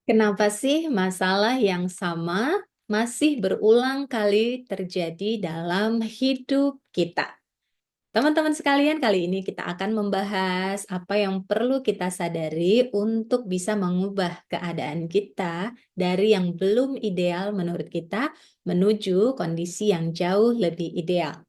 Kenapa sih masalah yang sama masih berulang kali terjadi dalam hidup kita? Teman-teman sekalian, kali ini kita akan membahas apa yang perlu kita sadari untuk bisa mengubah keadaan kita dari yang belum ideal menurut kita menuju kondisi yang jauh lebih ideal.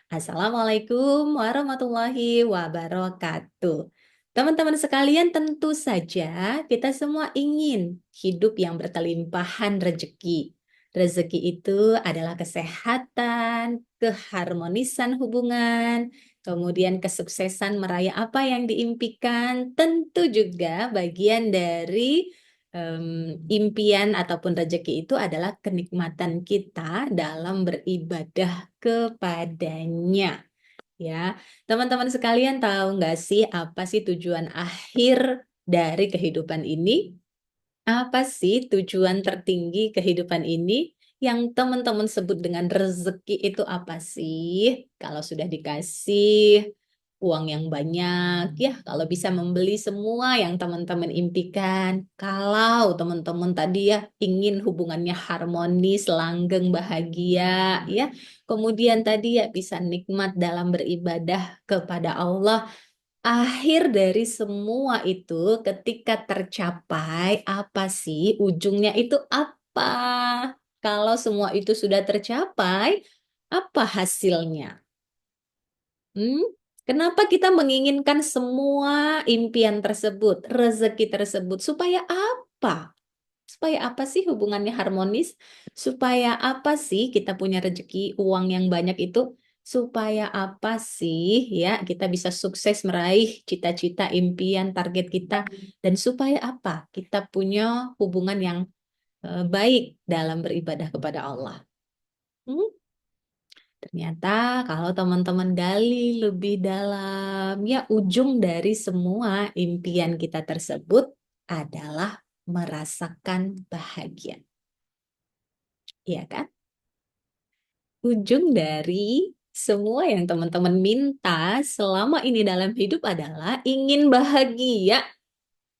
Assalamualaikum warahmatullahi wabarakatuh. Teman-teman sekalian, tentu saja kita semua ingin hidup yang berkelimpahan rezeki. Rezeki itu adalah kesehatan, keharmonisan hubungan, kemudian kesuksesan meraih apa yang diimpikan, tentu juga bagian dari impian ataupun rezeki itu adalah kenikmatan kita dalam beribadah kepadanya. Ya, teman-teman sekalian tahu nggak sih apa sih tujuan akhir dari kehidupan ini? Apa sih tujuan tertinggi kehidupan ini? Yang teman-teman sebut dengan rezeki itu apa sih? Kalau sudah dikasih uang yang banyak, ya kalau bisa membeli semua yang teman-teman impikan. Kalau teman-teman tadi ya ingin hubungannya harmonis, langgeng, bahagia, ya. Kemudian tadi ya bisa nikmat dalam beribadah kepada Allah. Akhir dari semua itu ketika tercapai, apa sih ujungnya itu apa? Kalau semua itu sudah tercapai, apa hasilnya? Hmm? Kenapa kita menginginkan semua impian tersebut, rezeki tersebut? Supaya apa? Supaya apa sih hubungannya harmonis? Supaya apa sih kita punya rezeki uang yang banyak itu? Supaya apa sih ya kita bisa sukses meraih cita-cita, impian, target kita? Dan supaya apa? Kita punya hubungan yang baik dalam beribadah kepada Allah. Hmm? Ternyata kalau teman-teman gali lebih dalam, ya ujung dari semua impian kita tersebut adalah merasakan bahagia. Iya kan? Ujung dari semua yang teman-teman minta selama ini dalam hidup adalah ingin bahagia.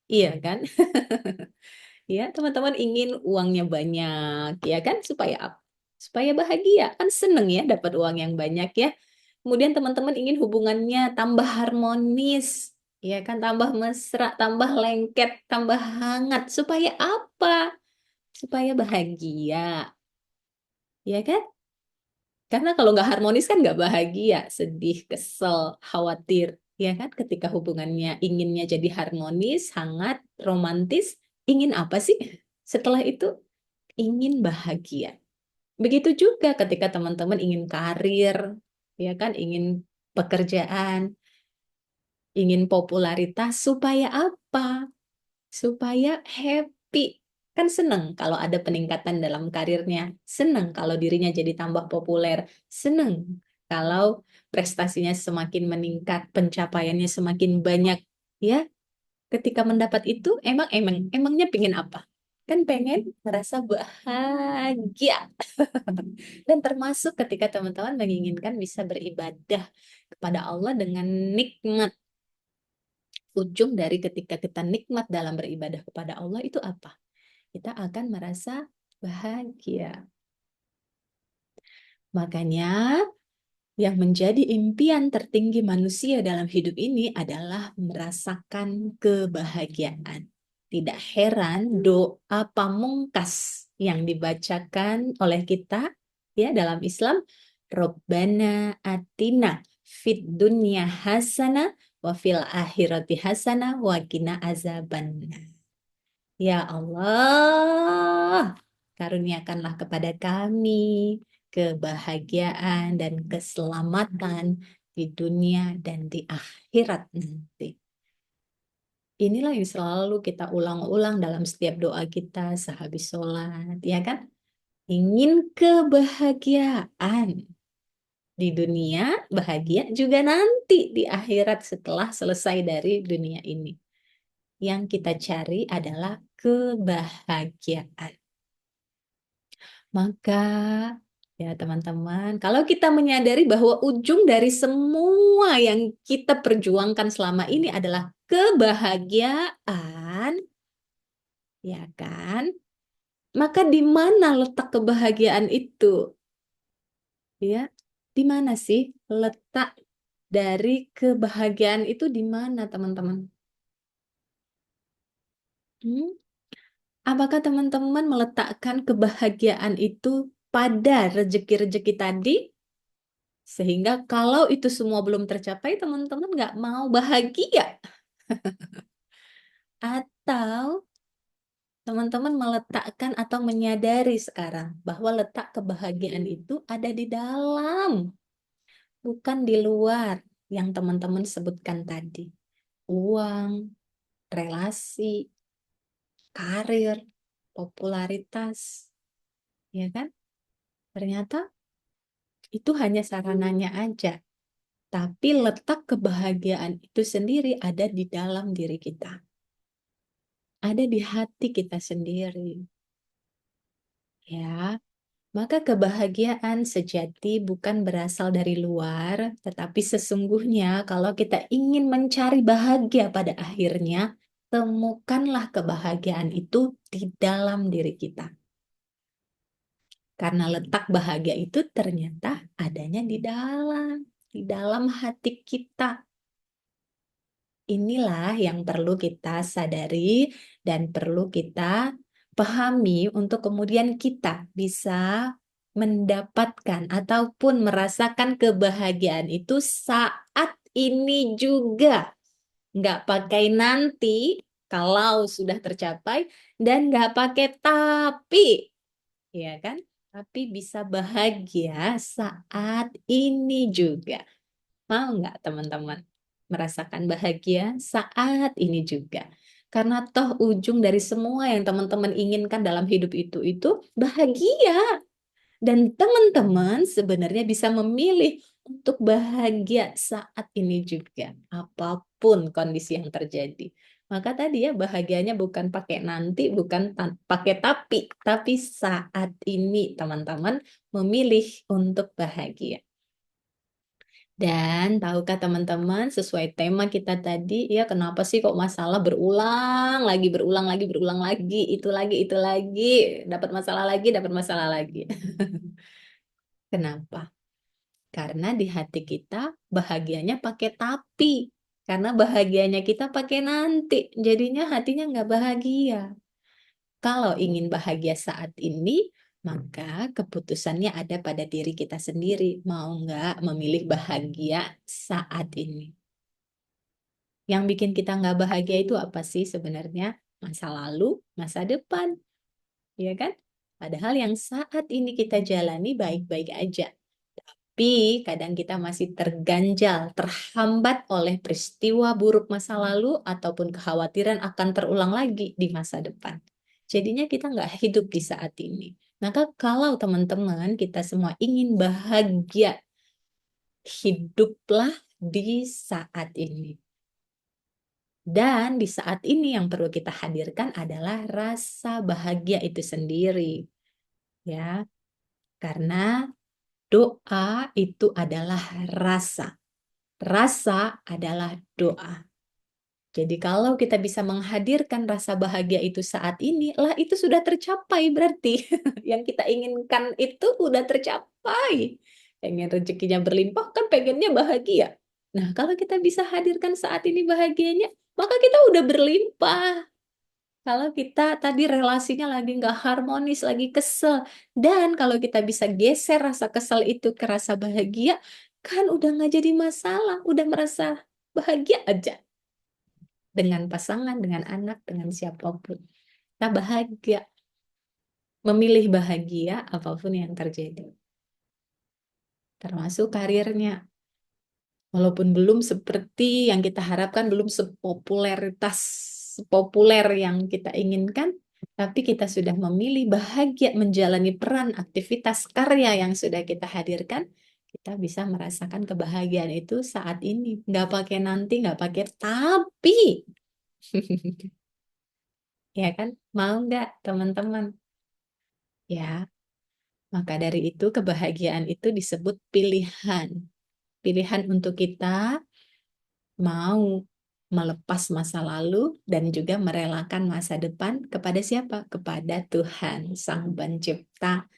Iya kan? Ya, teman-teman ingin uangnya banyak, ya kan? Supaya apa? Supaya bahagia. Kan seneng ya dapat uang yang banyak ya. Kemudian teman-teman ingin hubungannya tambah harmonis, ya kan? Tambah mesra, tambah lengket, tambah hangat. Supaya apa? Supaya bahagia, ya kan? Karena kalau nggak harmonis kan nggak bahagia, sedih, kesel, khawatir. Ya kan? Ketika hubungannya inginnya jadi harmonis, hangat, romantis, ingin apa sih? Setelah itu ingin bahagia. Begitu juga ketika teman-teman ingin karir, ya kan? Ingin pekerjaan, ingin popularitas, supaya apa? Supaya happy. Kan seneng kalau ada peningkatan dalam karirnya. Seneng kalau dirinya jadi tambah populer. Seneng kalau prestasinya semakin meningkat, pencapaiannya semakin banyak. Ya, ketika mendapat itu, emangnya pengen apa? Kan pengen merasa bahagia. Dan termasuk ketika teman-teman menginginkan bisa beribadah kepada Allah dengan nikmat. Ujung dari ketika kita nikmat dalam beribadah kepada Allah itu apa? Kita akan merasa bahagia. Makanya, yang menjadi impian tertinggi manusia dalam hidup ini adalah merasakan kebahagiaan. Tidak heran doa pamungkas yang dibacakan oleh kita ya dalam Islam, Robbana atina fid dunya hasana wa fil akhirati hasana wa qina azabannar. Ya Allah, karuniakanlah kepada kami kebahagiaan dan keselamatan di dunia dan di akhirat nanti. Inilah yang selalu kita ulang-ulang dalam setiap doa kita sehabis sholat, ya kan? Ingin kebahagiaan di dunia, bahagia juga nanti di akhirat setelah selesai dari dunia ini. Yang kita cari adalah kebahagiaan. Maka, ya teman-teman, kalau kita menyadari bahwa ujung dari semua yang kita perjuangkan selama ini adalah kebahagiaan, ya kan? Maka di mana letak kebahagiaan itu? Ya, di mana sih letak dari kebahagiaan itu di mana, teman-teman? Hmm? Apakah teman-teman meletakkan kebahagiaan itu pada rezeki-rezeki tadi? Sehingga kalau itu semua belum tercapai, teman-teman nggak mau bahagia. Atau teman-teman meletakkan atau menyadari sekarang bahwa letak kebahagiaan itu ada di dalam, bukan di luar yang teman-teman sebutkan tadi. Uang, relasi, karir, popularitas, ya kan? Ternyata itu hanya sarananya aja. Tapi letak kebahagiaan itu sendiri ada di dalam diri kita. Ada di hati kita sendiri. Ya, maka kebahagiaan sejati bukan berasal dari luar, tetapi sesungguhnya kalau kita ingin mencari bahagia pada akhirnya, temukanlah kebahagiaan itu di dalam diri kita. Karena letak bahagia itu ternyata adanya di dalam hati kita. Inilah yang perlu kita sadari dan perlu kita pahami untuk kemudian kita bisa mendapatkan ataupun merasakan kebahagiaan itu saat ini juga. Nggak pakai nanti kalau sudah tercapai dan nggak pakai tapi, ya kan? Tapi bisa bahagia saat ini juga. Mau nggak teman-teman merasakan bahagia saat ini juga? Karena toh ujung dari semua yang teman-teman inginkan dalam hidup itu bahagia. Dan teman-teman sebenarnya bisa memilih untuk bahagia saat ini juga. Apapun kondisi yang terjadi. Maka tadi ya bahagianya bukan pakai nanti, bukan pakai tapi saat ini teman-teman memilih untuk bahagia. Dan tahukah teman-teman, sesuai tema kita tadi, ya kenapa sih kok masalah berulang lagi, itu lagi, dapat masalah lagi. Kenapa? Karena di hati kita bahagianya pakai tapi. Karena bahagianya kita pakai nanti, jadinya hatinya nggak bahagia. Kalau ingin bahagia saat ini, maka keputusannya ada pada diri kita sendiri. Mau nggak memilih bahagia saat ini? Yang bikin kita nggak bahagia itu apa sih sebenarnya? Masa lalu, masa depan, ya kan? Padahal yang saat ini kita jalani baik-baik aja. Tapi kadang kita masih terganjal, terhambat oleh peristiwa buruk masa lalu ataupun kekhawatiran akan terulang lagi di masa depan. Jadinya kita nggak hidup di saat ini. Maka kalau teman-teman kita semua ingin bahagia, hiduplah di saat ini. Dan di saat ini yang perlu kita hadirkan adalah rasa bahagia itu sendiri. Ya, karena doa itu adalah rasa. Rasa adalah doa. Jadi kalau kita bisa menghadirkan rasa bahagia itu saat ini, lah itu sudah tercapai berarti. Yang kita inginkan itu sudah tercapai. Pengen rezekinya berlimpah kan pengennya bahagia. Nah, kalau kita bisa hadirkan saat ini bahagianya, maka kita udah berlimpah. Kalau kita tadi relasinya lagi nggak harmonis, lagi kesel. Dan kalau kita bisa geser rasa kesel itu ke rasa bahagia, kan udah nggak jadi masalah, udah merasa bahagia aja. Dengan pasangan, dengan anak, dengan siapapun. Kita bahagia, memilih bahagia apapun yang terjadi. Termasuk karirnya. Walaupun belum seperti yang kita harapkan, belum sepopuler yang kita inginkan, tapi kita sudah memilih bahagia menjalani peran aktivitas karya yang sudah kita hadirkan, kita bisa merasakan kebahagiaan itu saat ini. Nggak pakai nanti, nggak pakai tapi. Ya kan? Mau nggak teman-teman? Ya, maka dari itu kebahagiaan itu disebut pilihan. Pilihan untuk kita mau melepas masa lalu dan juga merelakan masa depan kepada siapa? Kepada Tuhan, Sang Pencipta,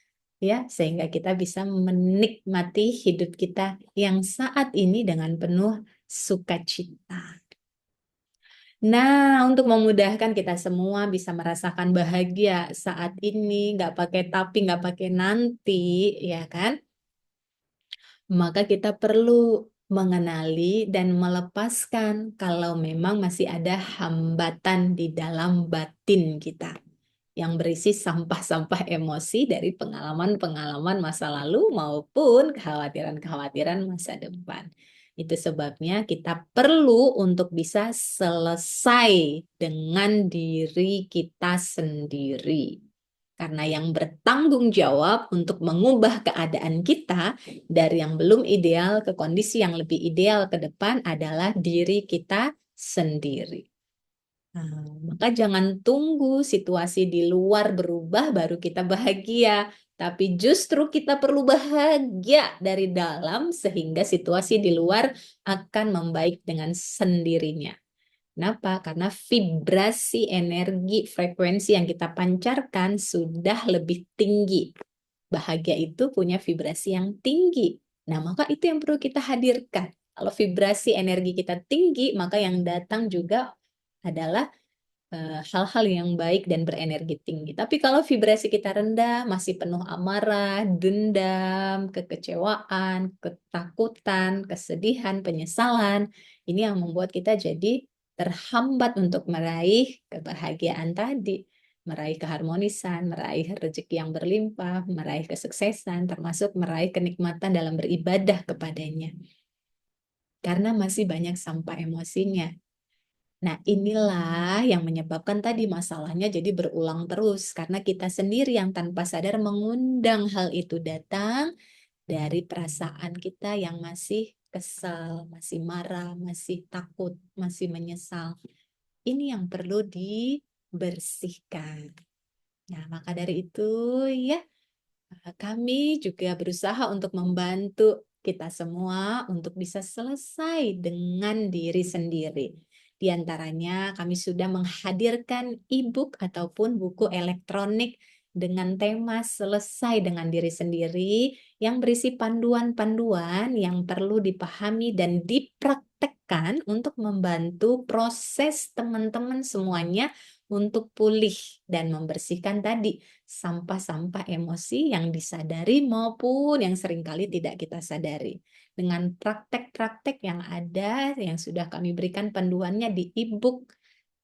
ya, sehingga kita bisa menikmati hidup kita yang saat ini dengan penuh sukacita. Nah, untuk memudahkan kita semua bisa merasakan bahagia saat ini, nggak pakai tapi, nggak pakai nanti, ya kan? Maka kita perlu mengenali dan melepaskan kalau memang masih ada hambatan di dalam batin kita yang berisi sampah-sampah emosi dari pengalaman-pengalaman masa lalu maupun kekhawatiran-kekhawatiran masa depan. Itu sebabnya kita perlu untuk bisa selesai dengan diri kita sendiri. Karena yang bertanggung jawab untuk mengubah keadaan kita dari yang belum ideal ke kondisi yang lebih ideal ke depan adalah diri kita sendiri. Nah, maka jangan tunggu situasi di luar berubah baru kita bahagia. Tapi justru kita perlu bahagia dari dalam sehingga situasi di luar akan membaik dengan sendirinya. Kenapa? Karena vibrasi energi frekuensi yang kita pancarkan sudah lebih tinggi. Bahagia itu punya vibrasi yang tinggi. Nah, maka itu yang perlu kita hadirkan. Kalau vibrasi energi kita tinggi, maka yang datang juga adalah hal-hal yang baik dan berenergi tinggi. Tapi kalau vibrasi kita rendah, masih penuh amarah, dendam, kekecewaan, ketakutan, kesedihan, penyesalan, ini yang membuat kita jadi terhambat untuk meraih kebahagiaan tadi, meraih keharmonisan, meraih rezeki yang berlimpah, meraih kesuksesan, termasuk meraih kenikmatan dalam beribadah kepadanya. Karena masih banyak sampah emosinya. Nah, inilah yang menyebabkan tadi masalahnya jadi berulang terus karena kita sendiri yang tanpa sadar mengundang hal itu datang dari perasaan kita yang masih kesal, masih marah, masih takut, masih menyesal. Ini yang perlu dibersihkan. Nah, maka dari itu ya kami juga berusaha untuk membantu kita semua untuk bisa selesai dengan diri sendiri. Di antaranya, kami sudah menghadirkan e-book ataupun buku elektronik dengan tema selesai dengan diri sendiri yang berisi panduan-panduan yang perlu dipahami dan dipraktekkan untuk membantu proses teman-teman semuanya untuk pulih dan membersihkan tadi sampah-sampah emosi yang disadari maupun yang seringkali tidak kita sadari. Dengan praktek-praktek yang ada, yang sudah kami berikan panduannya di e-book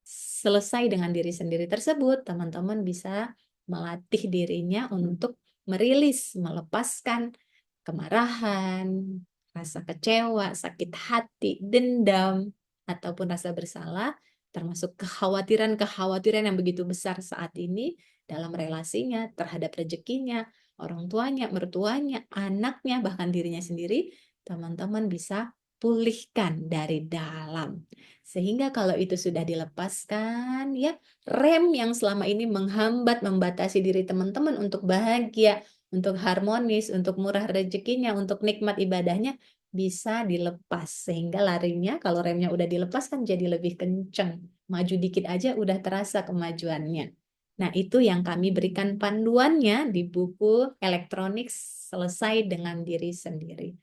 selesai dengan diri sendiri tersebut, teman-teman bisa melatih dirinya untuk merilis, melepaskan kemarahan, rasa kecewa, sakit hati, dendam, ataupun rasa bersalah, termasuk kekhawatiran-kekhawatiran yang begitu besar saat ini dalam relasinya, terhadap rezekinya, orang tuanya, mertuanya, anaknya, bahkan dirinya sendiri, teman-teman bisa pulihkan dari dalam. Sehingga kalau itu sudah dilepaskan, ya rem yang selama ini menghambat, membatasi diri teman-teman untuk bahagia, untuk harmonis, untuk murah rezekinya, untuk nikmat ibadahnya, bisa dilepas. Sehingga larinya, kalau remnya udah dilepas kan jadi lebih kenceng. Maju dikit aja udah terasa kemajuannya. Nah, itu yang kami berikan panduannya di buku elektronik selesai dengan diri sendiri.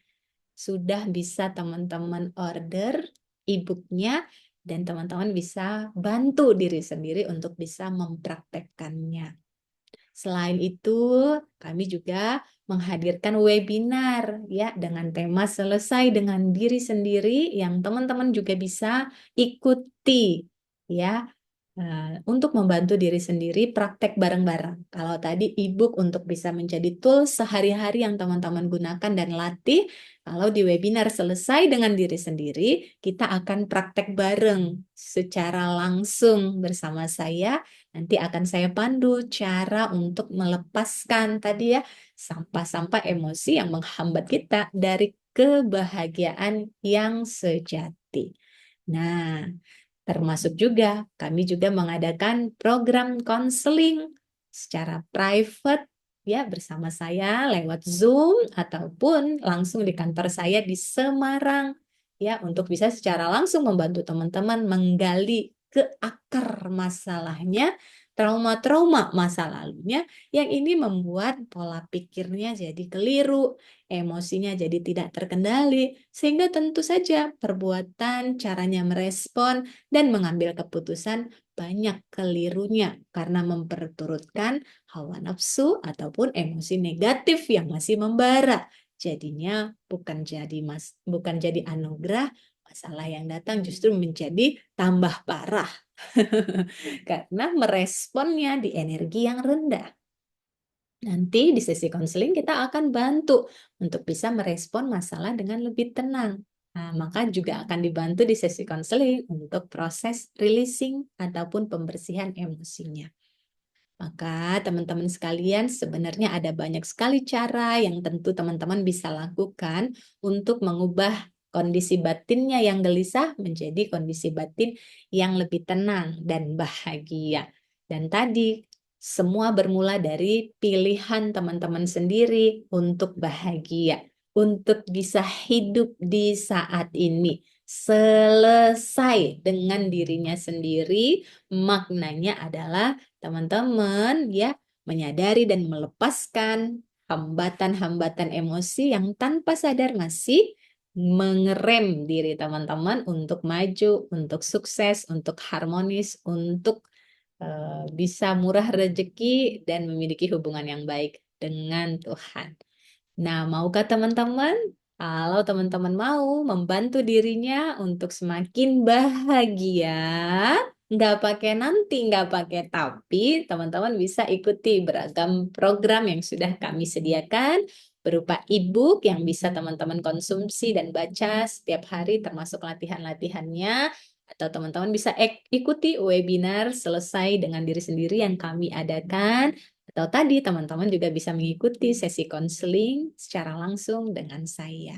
Sudah bisa teman-teman order e-booknya dan teman-teman bisa bantu diri sendiri untuk bisa mempraktekkannya. Selain itu, kami juga menghadirkan webinar ya dengan tema selesai dengan diri sendiri yang teman-teman juga bisa ikuti ya. Untuk membantu diri sendiri praktek bareng-bareng. Kalau tadi e-book untuk bisa menjadi tools sehari-hari yang teman-teman gunakan dan latih, kalau di webinar selesai dengan diri sendiri, kita akan praktek bareng secara langsung bersama saya. Nanti akan saya pandu cara untuk melepaskan tadi ya sampah-sampah emosi yang menghambat kita dari kebahagiaan yang sejati. Nah, termasuk juga kami juga mengadakan program konseling secara private ya bersama saya lewat Zoom ataupun langsung di kantor saya di Semarang ya untuk bisa secara langsung membantu teman-teman menggali ke akar masalahnya, trauma-trauma masa lalunya yang ini membuat pola pikirnya jadi keliru, emosinya jadi tidak terkendali, sehingga tentu saja perbuatan, caranya merespon, dan mengambil keputusan banyak kelirunya karena memperturutkan hawa nafsu ataupun emosi negatif yang masih membara. Jadinya bukan jadi anugerah, masalah yang datang justru menjadi tambah parah. Karena meresponnya di energi yang rendah. Nanti di sesi konseling kita akan bantu untuk bisa merespon masalah dengan lebih tenang. Nah, maka juga akan dibantu di sesi konseling untuk proses releasing ataupun pembersihan emosinya. Maka teman-teman sekalian sebenarnya ada banyak sekali cara yang tentu teman-teman bisa lakukan untuk mengubah kondisi batinnya yang gelisah menjadi kondisi batin yang lebih tenang dan bahagia. Dan tadi semua bermula dari pilihan teman-teman sendiri untuk bahagia, untuk bisa hidup di saat ini. Selesai dengan dirinya sendiri, maknanya adalah teman-teman ya menyadari dan melepaskan hambatan-hambatan emosi yang tanpa sadar masih mengerem diri teman-teman untuk maju, untuk sukses, untuk harmonis, untuk bisa murah rezeki dan memiliki hubungan yang baik dengan Tuhan. Nah, maukah teman-teman? Kalau teman-teman mau membantu dirinya untuk semakin bahagia, nggak pakai nanti, nggak pakai tapi, teman-teman bisa ikuti beragam program yang sudah kami sediakan, berupa e-book yang bisa teman-teman konsumsi dan baca setiap hari, termasuk latihan-latihannya, atau teman-teman bisa ikuti webinar selesai dengan diri sendiri yang kami adakan, atau tadi teman-teman juga bisa mengikuti sesi konseling secara langsung dengan saya.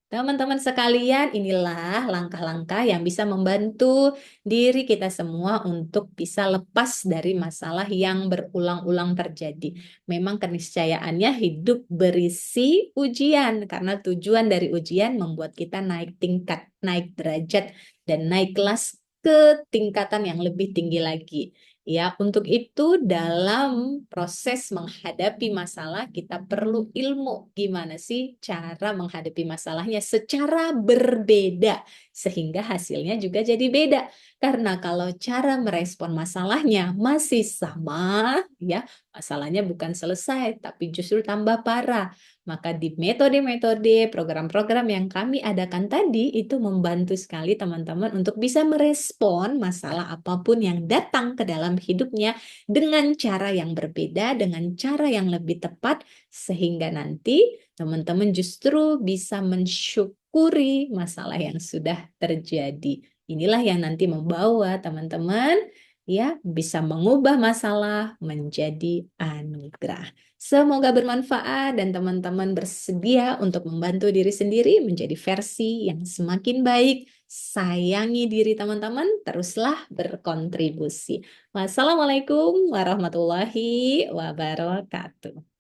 Teman-teman sekalian, inilah langkah-langkah yang bisa membantu diri kita semua untuk bisa lepas dari masalah yang berulang-ulang terjadi. Memang keniscayaannya hidup berisi ujian, karena tujuan dari ujian membuat kita naik tingkat, naik derajat, dan naik kelas ke tingkatan yang lebih tinggi lagi. Ya, untuk itu dalam proses menghadapi masalah kita perlu ilmu gimana sih cara menghadapi masalahnya secara berbeda sehingga hasilnya juga jadi beda. Karena kalau cara merespon masalahnya masih sama, ya, masalahnya bukan selesai tapi justru tambah parah. Maka di metode-metode, program-program yang kami adakan tadi itu membantu sekali teman-teman untuk bisa merespon masalah apapun yang datang ke dalam hidupnya dengan cara yang berbeda, dengan cara yang lebih tepat, sehingga nanti teman-teman justru bisa mensyukuri masalah yang sudah terjadi. Inilah yang nanti membawa teman-teman ya bisa mengubah masalah menjadi anugerah. Semoga bermanfaat dan teman-teman bersedia untuk membantu diri sendiri menjadi versi yang semakin baik. Sayangi diri teman-teman, teruslah berkontribusi. Wassalamualaikum warahmatullahi wabarakatuh.